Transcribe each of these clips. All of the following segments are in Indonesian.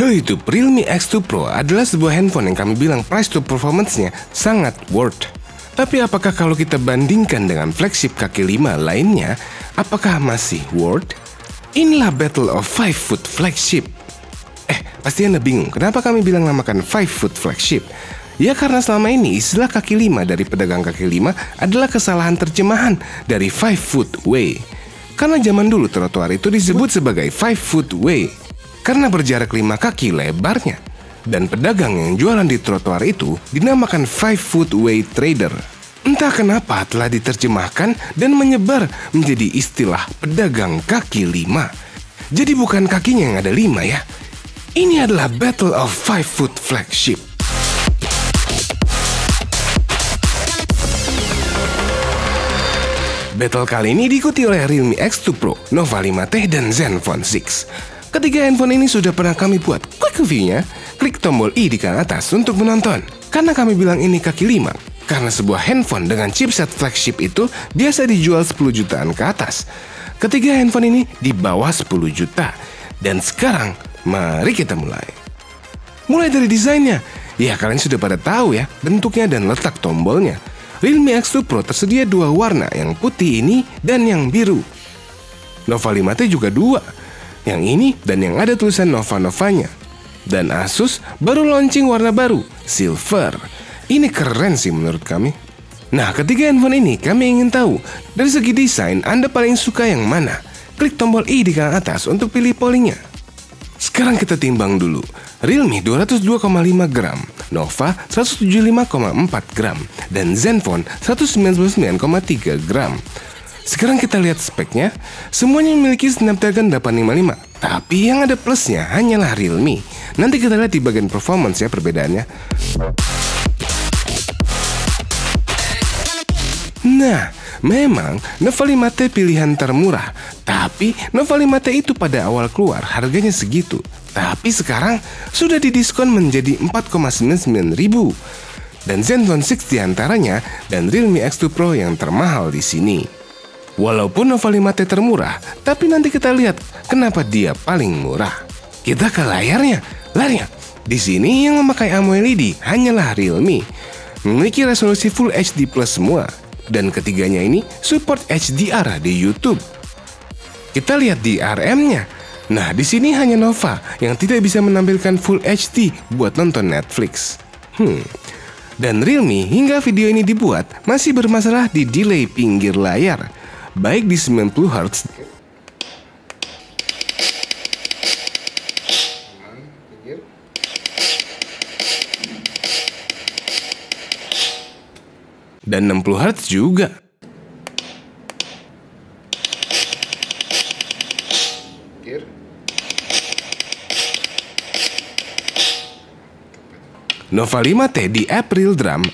Halo YouTube, Realme X2 Pro adalah sebuah handphone yang kami bilang price to performance-nya sangat worth. Tapi apakah kalau kita bandingkan dengan flagship kaki 5 lainnya, apakah masih worth? Inilah Battle of 5 Foot Flagship. Pasti Anda bingung, kenapa kami bilang namakan 5 Foot Flagship? Ya karena selama ini istilah kaki 5 dari pedagang kaki 5 adalah kesalahan terjemahan dari 5 Foot Way. Karena zaman dulu trotoar itu disebut sebagai 5 Foot Way karena berjarak 5 kaki lebarnya. Dan pedagang yang jualan di trotoar itu dinamakan 5 Foot Way Trader. Entah kenapa telah diterjemahkan dan menyebar menjadi istilah pedagang kaki 5. Jadi bukan kakinya yang ada 5 ya. Ini adalah Battle of 5 Foot Flagship. Battle kali ini diikuti oleh Realme X2 Pro, Nova 5T, dan Zenfone 6. Ketiga handphone ini sudah pernah kami buat quick review-nya. Klik tombol i di kanan atas untuk menonton. Karena kami bilang ini kaki 5, karena sebuah handphone dengan chipset flagship itu biasa dijual 10 jutaan ke atas. Ketiga handphone ini di bawah 10 juta. Dan sekarang, mari kita mulai. Mulai dari desainnya. Ya, kalian sudah pada tahu ya, bentuknya dan letak tombolnya. Realme X2 Pro tersedia dua warna, yang putih ini dan yang biru. Nova 5T juga dua, yang ini dan yang ada tulisan Nova-Novanya. Dan Asus baru launching warna baru, silver. Ini keren sih menurut kami. Nah, ketiga handphone ini kami ingin tahu, dari segi desain Anda paling suka yang mana? Klik tombol i di kanan atas untuk pilih pollingnya. Sekarang kita timbang dulu. Realme 202,5 gram, Nova 175,4 gram, dan Zenfone 199,3 gram. Sekarang kita lihat speknya. Semuanya memiliki Snapdragon 855, tapi yang ada plusnya hanyalah Realme. Nanti kita lihat di bagian performance ya perbedaannya. Nah, memang Nova 5T pilihan termurah, tapi Nova 5T itu pada awal keluar harganya segitu. Tapi sekarang sudah didiskon menjadi 4,99 ribu. Dan Zenfone 6 diantaranya dan Realme X2 Pro yang termahal di sini. Walaupun Nova 5T termurah, tapi nanti kita lihat kenapa dia paling murah. Kita ke layarnya. Di sini yang memakai AMOLED hanyalah Realme. Memiliki resolusi Full HD Plus semua. Dan ketiganya ini support HDR di YouTube. Kita lihat di RM-nya. Nah, di sini hanya Nova yang tidak bisa menampilkan Full HD buat nonton Netflix. Dan Realme hingga video ini dibuat masih bermasalah di delay pinggir layar, baik di 90 Hz dan 60 Hz juga. Nova 5T di April Drum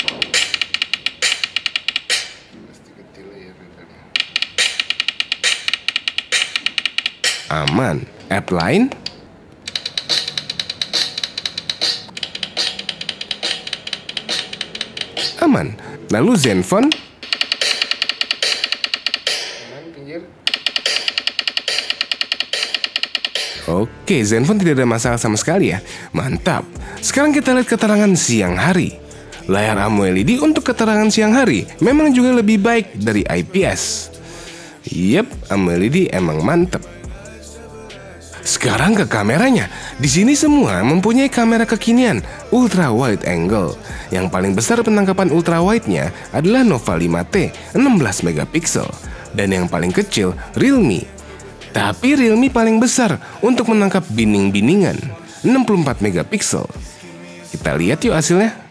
aman. App lain aman. Lalu Zenfone oke, Zenfone tidak ada masalah sama sekali ya. Mantap. Sekarang kita lihat keterangan siang hari. Layar AMOLED untuk keterangan siang hari memang juga lebih baik dari IPS. Yep, AMOLED emang mantep. Sekarang ke kameranya. Di sini semua mempunyai kamera kekinian, ultra wide angle. Yang paling besar penangkapan ultra wide-nya adalah Nova 5T, 16 megapiksel. Dan yang paling kecil, Realme. Tapi Realme paling besar untuk menangkap bining-biningan, 64 megapiksel. Kita lihat yuk hasilnya.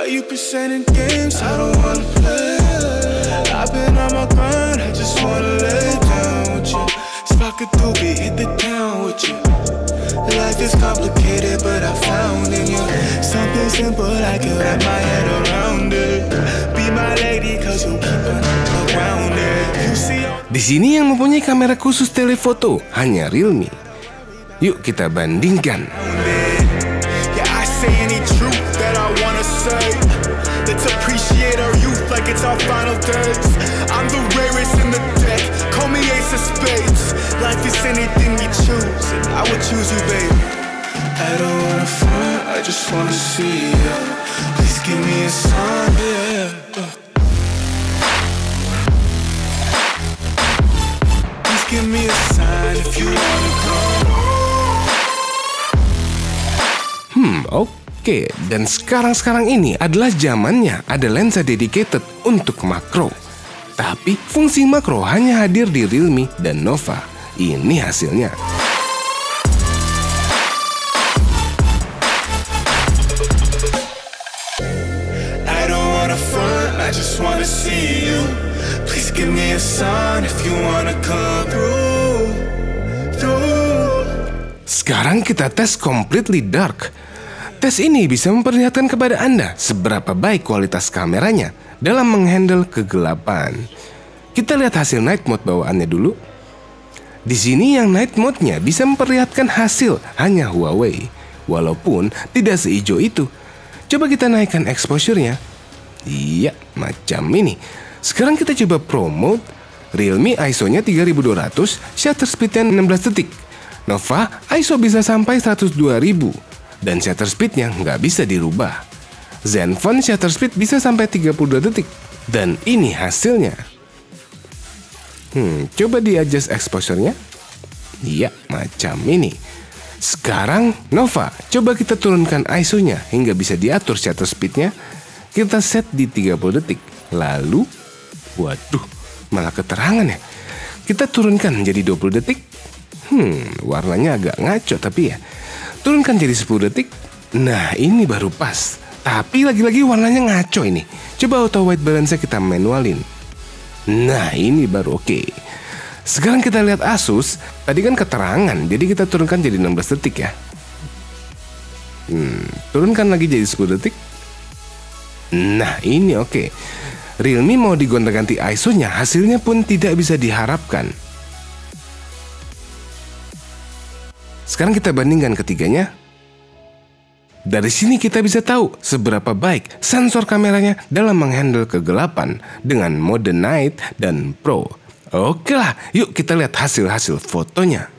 You presenting games I don't wanna play. I've been on my grind, I just wanna lay down with you. Spark a doobie, hit the town with you. Life is complicated, but I found in you simple, I can wrap my head around it. Be my lady, cause you keep it around it. You see all... Di sini yang mempunyai kamera khusus telefoto hanya Realme. Yuk kita bandingkan. Yeah, I say any truth that I wanna say. Let's appreciate our youth like it's our final days. I'm the rarest in the deck, call me ace of spades. Life is anything you choose, and I would choose you, babe. I don't wanna front, I just wanna see ya. Please give me a sign, yeah. Please give me a sign if you wanna come. Oke, dan sekarang ini adalah zamannya ada lensa dedicated untuk makro. Tapi fungsi makro hanya hadir di Realme dan Nova. Ini hasilnya. I don't wanna front, I just wanna see you. Please give me a sign if you wanna come through. Sekarang kita tes completely dark. Tes ini bisa memperlihatkan kepada Anda seberapa baik kualitas kameranya dalam menghandle kegelapan. Kita lihat hasil night mode bawaannya dulu. Di sini yang night mode-nya bisa memperlihatkan hasil hanya Huawei, walaupun tidak seijo itu. Coba kita naikkan exposure-nya. Iya, macam ini. Sekarang kita coba Pro mode. Realme ISO-nya 3200, shutter speed-nya 16 detik. Nova ISO bisa sampai 102.000. Dan shutter speed-nya nggak bisa dirubah. Zenfone shutter speed bisa sampai 32 detik. Dan ini hasilnya. Coba di adjust exposure-nya. Iya, macam ini. Sekarang Nova, coba kita turunkan ISO-nya hingga bisa diatur shutter speed-nya. Kita set di 30 detik. Lalu, waduh, malah keterangan ya. Kita turunkan menjadi 20 detik. Warnanya agak ngaco tapi ya. Turunkan jadi 10 detik. Nah, ini baru pas. Tapi lagi-lagi warnanya ngaco ini. Coba auto white balance-nya kita manualin. Nah, ini baru oke. Sekarang kita lihat Asus. Tadi kan keterangan, jadi kita turunkan jadi 16 detik ya. Turunkan lagi jadi 10 detik. Nah, ini oke. Realme mau digonta-ganti ISO-nya, hasilnya pun tidak bisa diharapkan. Sekarang kita bandingkan ketiganya. Dari sini kita bisa tahu seberapa baik sensor kameranya dalam menghandle kegelapan dengan mode night dan pro. Oke lah, yuk kita lihat hasil-hasil fotonya.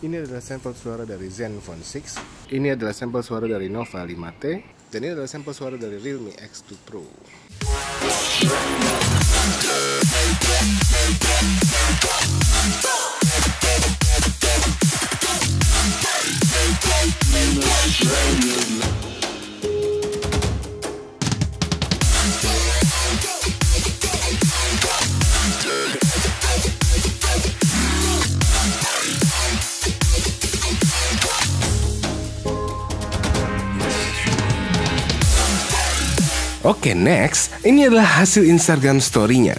Ini adalah sampel suara dari Zenfone 6. Ini adalah sampel suara dari Nova 5T. Dan ini adalah sampel suara dari Realme X2 Pro. Oke, next, ini adalah hasil Instagram story-nya.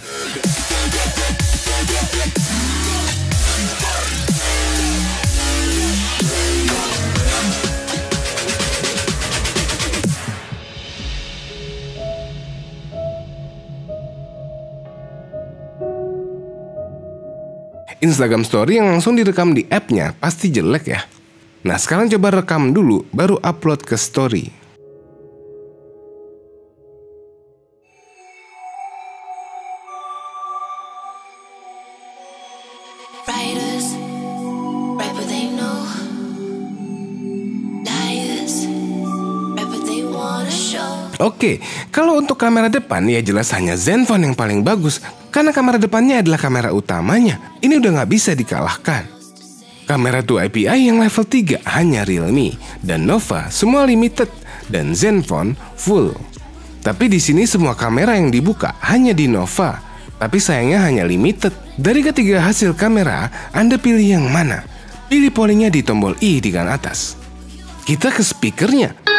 Instagram story yang langsung direkam di app-nya pasti jelek ya. Nah, sekarang coba rekam dulu, baru upload ke story. Oke, kalau untuk kamera depan ya jelas hanya Zenfone yang paling bagus. Karena kamera depannya adalah kamera utamanya. Ini udah nggak bisa dikalahkan. Kamera 2API yang level 3 hanya Realme dan Nova semua limited dan Zenfone full. Tapi di sini semua kamera yang dibuka hanya di Nova. Tapi sayangnya hanya limited. Dari ketiga hasil kamera, Anda pilih yang mana? Pilih pollingnya di tombol i di kanan atas. Kita ke speakernya.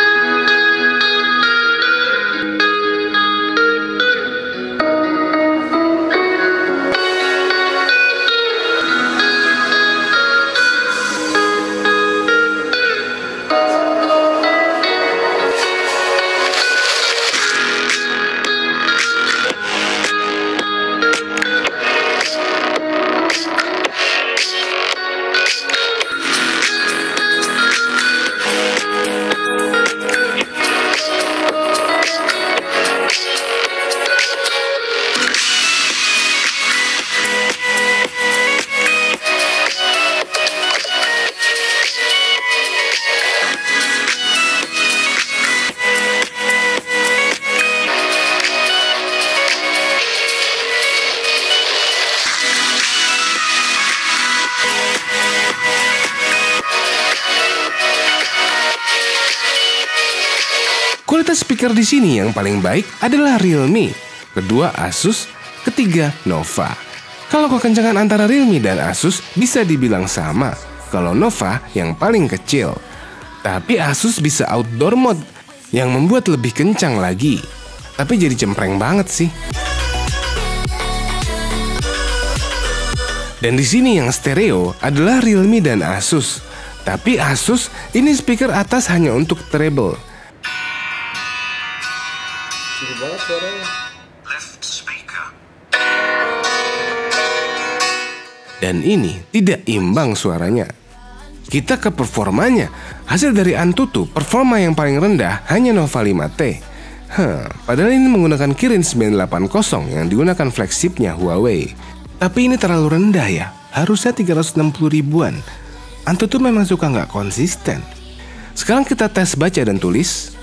Kualitas speaker di sini yang paling baik adalah Realme, kedua Asus, ketiga Nova. Kalau kekencangan antara Realme dan Asus bisa dibilang sama. Kalau Nova yang paling kecil, tapi Asus bisa outdoor mode yang membuat lebih kencang lagi. Tapi jadi cempreng banget sih. Dan di sini yang stereo adalah Realme dan Asus. Tapi Asus ini speaker atas hanya untuk treble. Dan ini tidak imbang suaranya. Kita ke performanya. Hasil dari Antutu, performa yang paling rendah hanya Nova 5T. Padahal ini menggunakan Kirin 980 yang digunakan flagshipnya Huawei. Tapi ini terlalu rendah ya. Harusnya 360 ribuan. Antutu memang suka nggak konsisten. Sekarang kita tes baca dan tulis.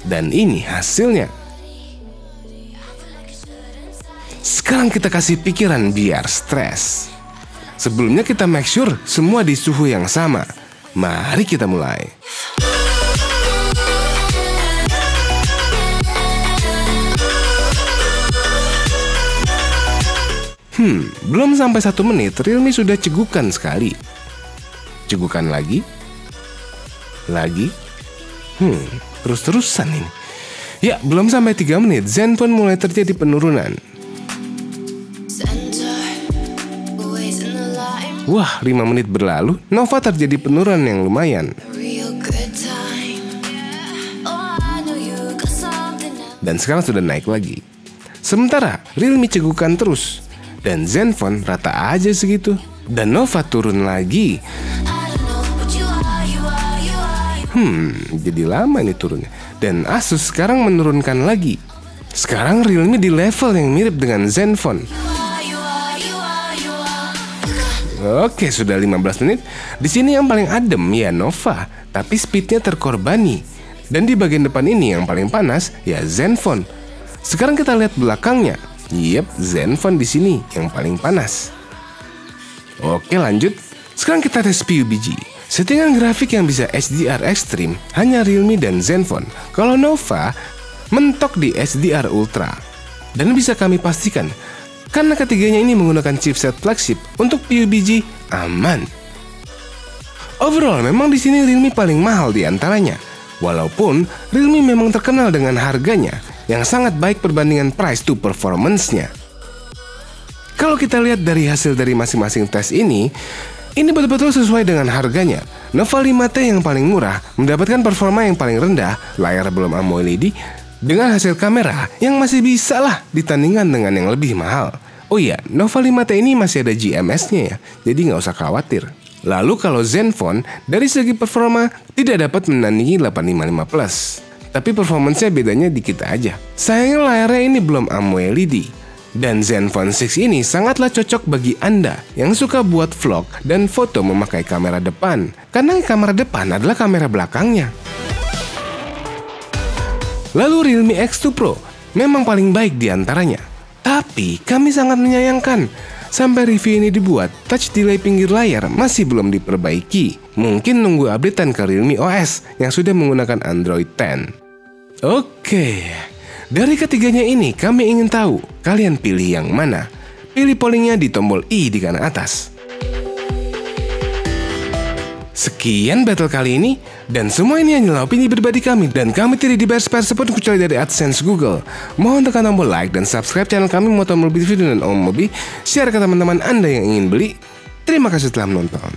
Dan ini hasilnya. Sekarang kita kasih pikiran biar stres. Sebelumnya kita make sure semua di suhu yang sama. Mari kita mulai. Belum sampai 1 menit, Realme sudah cegukan sekali. Cegukan lagi. Terus-terusan ini. Ya, belum sampai 3 menit, Zenfone mulai terjadi penurunan. Wah, 5 menit berlalu, Nova terjadi penurunan yang lumayan. Dan sekarang sudah naik lagi. Sementara Realme cegukan terus. Dan Zenfone rata aja segitu. Dan Nova turun lagi. Jadi lama nih turunnya. Dan Asus sekarang menurunkan lagi. Sekarang Realme di level yang mirip dengan Zenfone. Oke, sudah 15 menit. Di sini yang paling adem ya Nova, tapi speednya terkorbani. Dan di bagian depan ini yang paling panas ya Zenfone. Sekarang kita lihat belakangnya. Yep, Zenfone di sini yang paling panas. Oke, lanjut. Sekarang kita tes PUBG. Settingan grafik yang bisa HDR Extreme hanya Realme dan Zenfone. Kalau Nova mentok di HDR Ultra. Dan bisa kami pastikan karena ketiganya ini menggunakan chipset flagship untuk PUBG aman. Overall memang di sini Realme paling mahal di antaranya. Walaupun Realme memang terkenal dengan harganya yang sangat baik perbandingan price to performance-nya. Kalau kita lihat dari hasil dari masing-masing tes ini betul-betul sesuai dengan harganya. Nova 5T yang paling murah mendapatkan performa yang paling rendah, layar belum AMOLED, dengan hasil kamera yang masih bisa lah ditandingkan dengan yang lebih mahal. Oh iya, Nova 5T ini masih ada GMS-nya ya, jadi nggak usah khawatir. Lalu kalau Zenfone, dari segi performa tidak dapat menandingi 855 Plus. Tapi performanya bedanya dikit aja. Sayangnya layarnya ini belum AMOLED. Dan Zenfone 6 ini sangatlah cocok bagi Anda yang suka buat vlog dan foto memakai kamera depan. Karena kamera depan adalah kamera belakangnya. Lalu Realme X2 Pro memang paling baik di antaranya. Tapi kami sangat menyayangkan, sampai review ini dibuat, touch delay pinggir layar masih belum diperbaiki. Mungkin nunggu updatean ke Realme OS yang sudah menggunakan Android 10. Oke, dari ketiganya ini kami ingin tahu, kalian pilih yang mana? Pilih pollingnya di tombol I di kanan atas. Sekian battle kali ini, dan semua ini hanyalah opini pribadi kami, dan kami tidak dibayar sepeserpun kecuali dari AdSense Google. Mohon tekan tombol like dan subscribe channel kami Motor Mobil TV dan Om Mobi, share ke teman-teman Anda yang ingin beli. Terima kasih telah menonton.